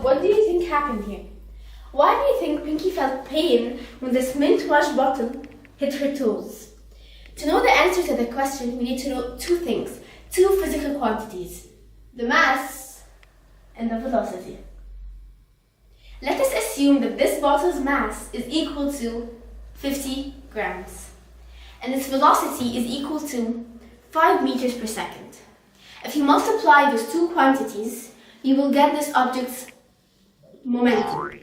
what do you think happened here? Why do you think Pinky felt pain when this mint wash bottle hit her toes? To know the answer to the question, we need to know two things, two physical quantities, the mass and the velocity. Let us assume that this bottle's mass is equal to 50 grams and its velocity is equal to 5 meters per second. If you multiply those two quantities, you will get this object's momentum.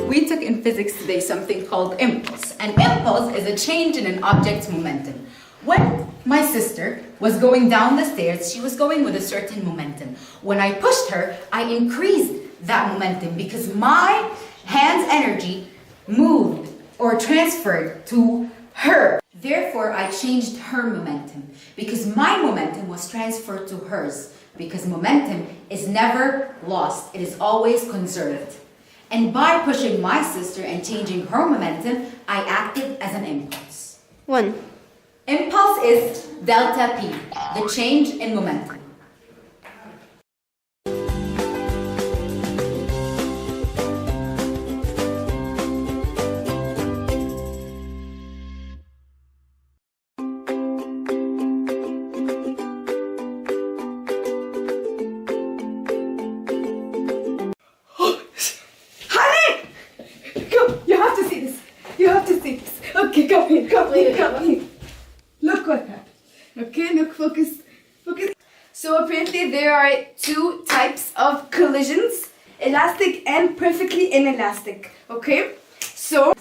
We took in physics today something called impulse. An impulse is a change in an object's momentum. When my sister was going down the stairs, she was going with a certain momentum. When I pushed her, I increased that momentum because my hand's energy moved or transferred to her. Therefore, I changed her momentum because my momentum was transferred to hers, because momentum is never lost, it is always conserved. And by pushing my sister and changing her momentum, I acted as an impulse. 1. Impulse is delta P, the change in momentum. Haneen! Come, you have to see this. You have to see this. Okay, come here, come here, come here. Look what happened. Okay, look, focus, focus. So apparently there are two types of collisions, elastic and perfectly inelastic. Okay, so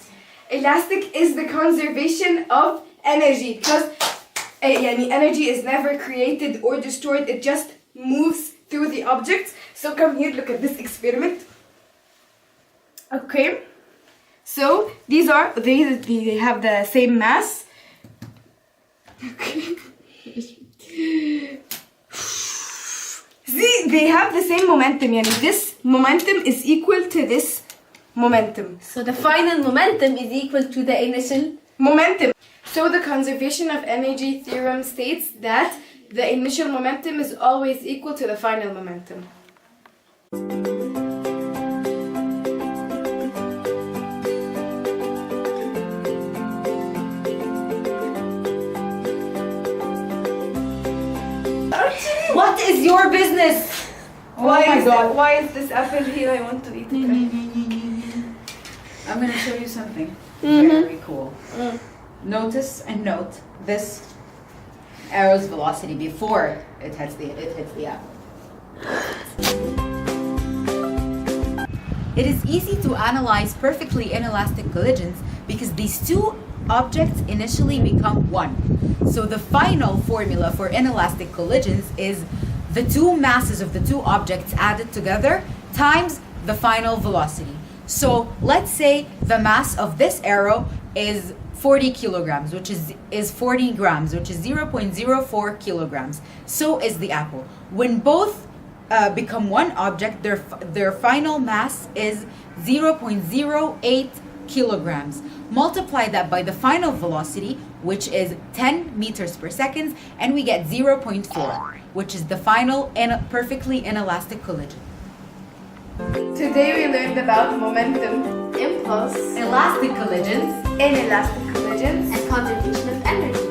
elastic is the conservation of energy because energy is never created or destroyed, it just moves through the object. So come here, look at this experiment. Okay, so they have the same mass. Okay. See, they have the same momentum. This momentum is equal to this momentum. So the final momentum is equal to the initial momentum. So the conservation of energy theorem states that the initial momentum is always equal to the final momentum. What is your business? Why is this apple here? I want to eat it. I'm going to show you something very cool. Notice and note this arrow's velocity before it hits the apple. It is easy to analyze perfectly inelastic collisions because these two objects initially become one. So the final formula for inelastic collisions is the two masses of the two objects added together times the final velocity. So let's say the mass of this arrow is 40 kilograms, which is 40 grams, which is 0.04 kilograms. So is the apple. When both become one object, their final mass is 0.08 kilograms. Multiply that by the final velocity, which is 10 meters per second, and we get 0.4, which is the final perfectly inelastic collision. Today we learned about momentum, impulse, Elastic collisions, inelastic collisions, and conservation of energy.